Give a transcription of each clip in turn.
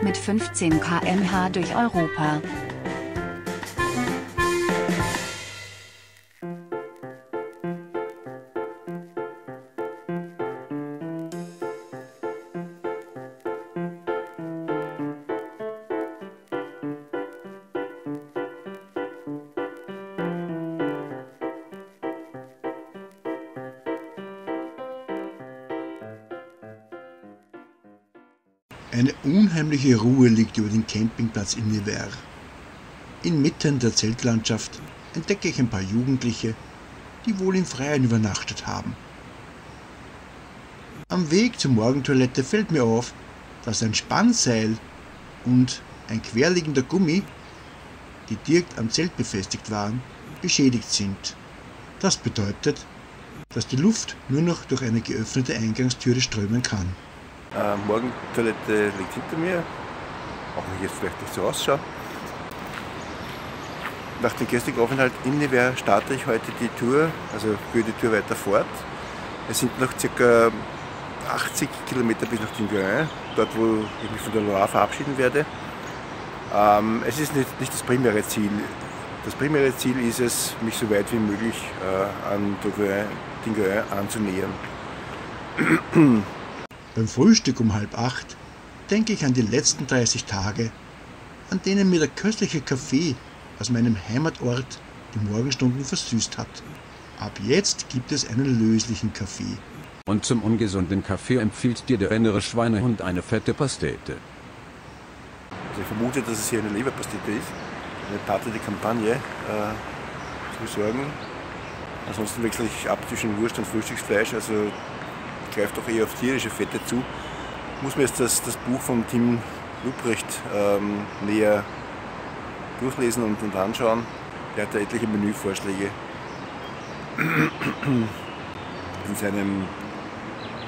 Mit 15 km/h durch Europa. Eine unheimliche Ruhe liegt über den Campingplatz in Nevers. Inmitten der Zeltlandschaft entdecke ich ein paar Jugendliche, die wohl im Freien übernachtet haben. Am Weg zur Morgentoilette fällt mir auf, dass ein Spannseil und ein querliegender Gummi, die direkt am Zelt befestigt waren, beschädigt sind. Das bedeutet, dass die Luft nur noch durch eine geöffnete Eingangstüre strömen kann. Morgentoilette liegt hinter mir, auch wenn ich jetzt vielleicht nicht so ausschaue. Nach dem gestrigen Aufenthalt in Nevers starte ich heute die Tour, also führe die Tour weiter fort. Es sind noch ca. 80 Kilometer bis nach Dinguin, dort wo ich mich von der Loire verabschieden werde. Es ist nicht das primäre Ziel. Das primäre Ziel ist es, mich so weit wie möglich an Dinguin anzunähern. Beim Frühstück um 7:30 denke ich an die letzten 30 Tage, an denen mir der köstliche Kaffee aus meinem Heimatort die Morgenstunden versüßt hat. Ab jetzt gibt es einen löslichen Kaffee. Und zum ungesunden Kaffee empfiehlt dir der innere Schweinehund eine fette Pastete. Also ich vermute, dass es hier eine Leberpastete ist, eine Pate de Campagne zu besorgen. Ansonsten wechsle ich ab zwischen Wurst und Frühstücksfleisch, also greift doch eher auf tierische Fette zu. Ich muss mir jetzt das Buch von Tim Lupprecht näher durchlesen und anschauen. Er hat da etliche Menüvorschläge in seinem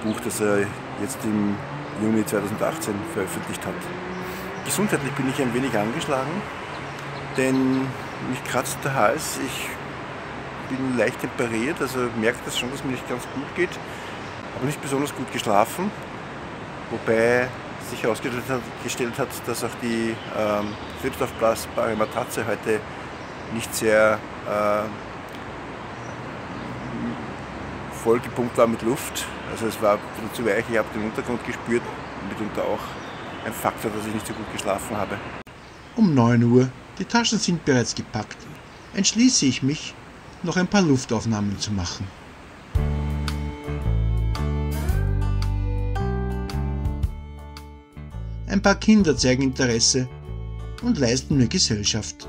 Buch, das er jetzt im Juni 2018 veröffentlicht hat. Gesundheitlich bin ich ein wenig angeschlagen, denn mich kratzt der Hals. Ich bin leicht temperiert, also merke das schon, dass mir nicht ganz gut geht. Aber nicht besonders gut geschlafen, wobei sich herausgestellt hat, dass auch die selbstaufblasbare Matratze heute nicht sehr vollgepumpt war mit Luft. Also es war zu weich, ich habe den Untergrund gespürt, mitunter auch ein Faktor, dass ich nicht so gut geschlafen habe. Um 9 Uhr, die Taschen sind bereits gepackt, entschließe ich mich, noch ein paar Luftaufnahmen zu machen. Ein paar Kinder zeigen Interesse und leisten mir Gesellschaft.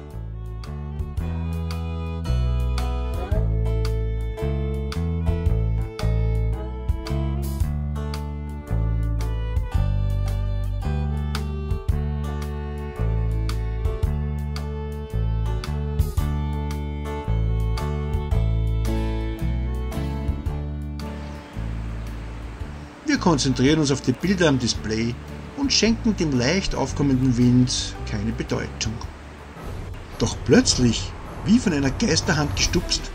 Wir konzentrieren uns auf die Bilder am Display und schenken dem leicht aufkommenden Wind keine Bedeutung. Doch plötzlich, wie von einer Geisterhand gestupst,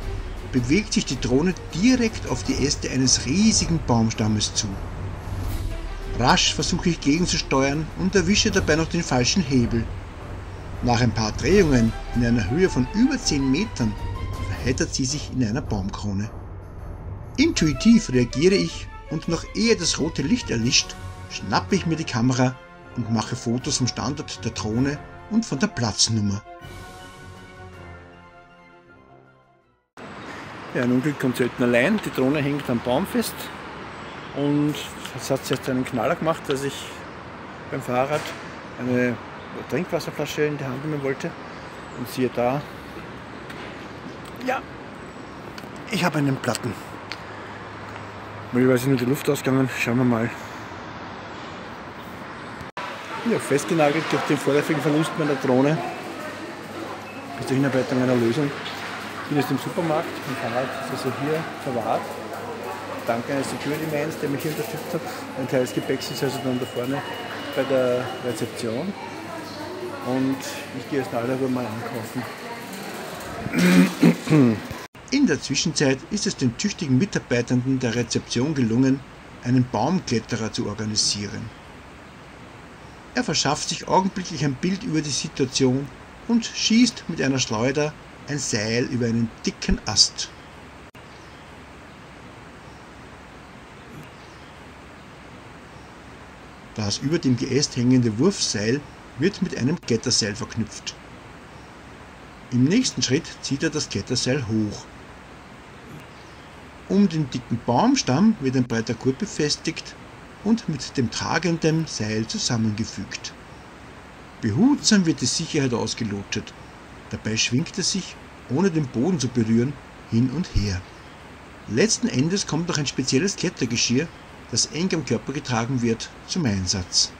bewegt sich die Drohne direkt auf die Äste eines riesigen Baumstammes zu. Rasch versuche ich gegenzusteuern und erwische dabei noch den falschen Hebel. Nach ein paar Drehungen in einer Höhe von über 10 Metern verheddert sie sich in einer Baumkrone. Intuitiv reagiere ich und noch ehe das rote Licht erlischt, schnappe ich mir die Kamera und mache Fotos vom Standort der Drohne und von der Platznummer. Ja, ein Unglück kommt selten allein. Die Drohne hängt am Baum fest und es hat jetzt einen Knaller gemacht, als ich beim Fahrrad eine Trinkwasserflasche in die Hand nehmen wollte. Und siehe da, ja, ich habe einen Platten. Möglicherweise nur die Luft ausgegangen, schauen wir mal. Ja, festgenagelt durch den vorläufigen Verlust meiner Drohne bis zur Hinarbeitung einer Lösung. Ich bin jetzt im Supermarkt, mein Fahrrad ist also hier verwahrt. Dank eines Security-Mans, der mich hier unterstützt hat. Ein Teil des Gepäcks ist also dann da vorne bei der Rezeption. Und ich gehe jetzt nachher mal einkaufen. In der Zwischenzeit ist es den tüchtigen Mitarbeitenden der Rezeption gelungen, einen Baumkletterer zu organisieren. Er verschafft sich augenblicklich ein Bild über die Situation und schießt mit einer Schleuder ein Seil über einen dicken Ast. Das über dem Geäst hängende Wurfseil wird mit einem Kletterseil verknüpft. Im nächsten Schritt zieht er das Kletterseil hoch. Um den dicken Baumstamm wird ein breiter Gurt befestigt und mit dem tragenden Seil zusammengefügt. Behutsam wird die Sicherheit ausgelotet. Dabei schwingt er sich, ohne den Boden zu berühren, hin und her. Letzten Endes kommt noch ein spezielles Klettergeschirr, das eng am Körper getragen wird, zum Einsatz.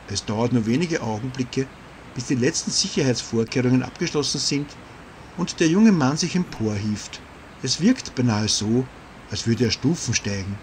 Es dauert nur wenige Augenblicke, bis die letzten Sicherheitsvorkehrungen abgeschlossen sind und der junge Mann sich emporhieft. Es wirkt beinahe so, als würde er Stufen steigen.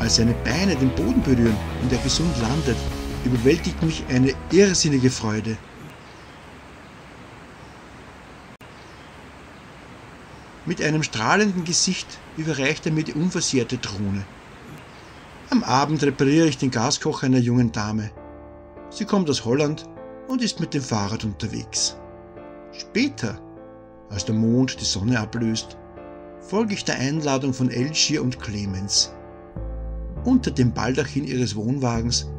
Als seine Beine den Boden berühren und er gesund landet, überwältigt mich eine irrsinnige Freude. Mit einem strahlenden Gesicht überreicht er mir die unversehrte Drohne. Am Abend repariere ich den Gaskocher einer jungen Dame. Sie kommt aus Holland und ist mit dem Fahrrad unterwegs. Später, als der Mond die Sonne ablöst, folge ich der Einladung von Elgier und Clemens. Unter dem Baldachin ihres Wohnwagens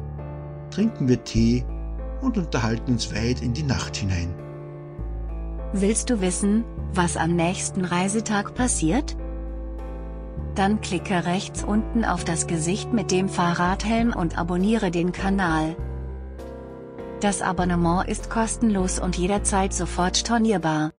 trinken wir Tee und unterhalten uns weit in die Nacht hinein. Willst du wissen, was am nächsten Reisetag passiert? Dann klicke rechts unten auf das Gesicht mit dem Fahrradhelm und abonniere den Kanal. Das Abonnement ist kostenlos und jederzeit sofort stornierbar.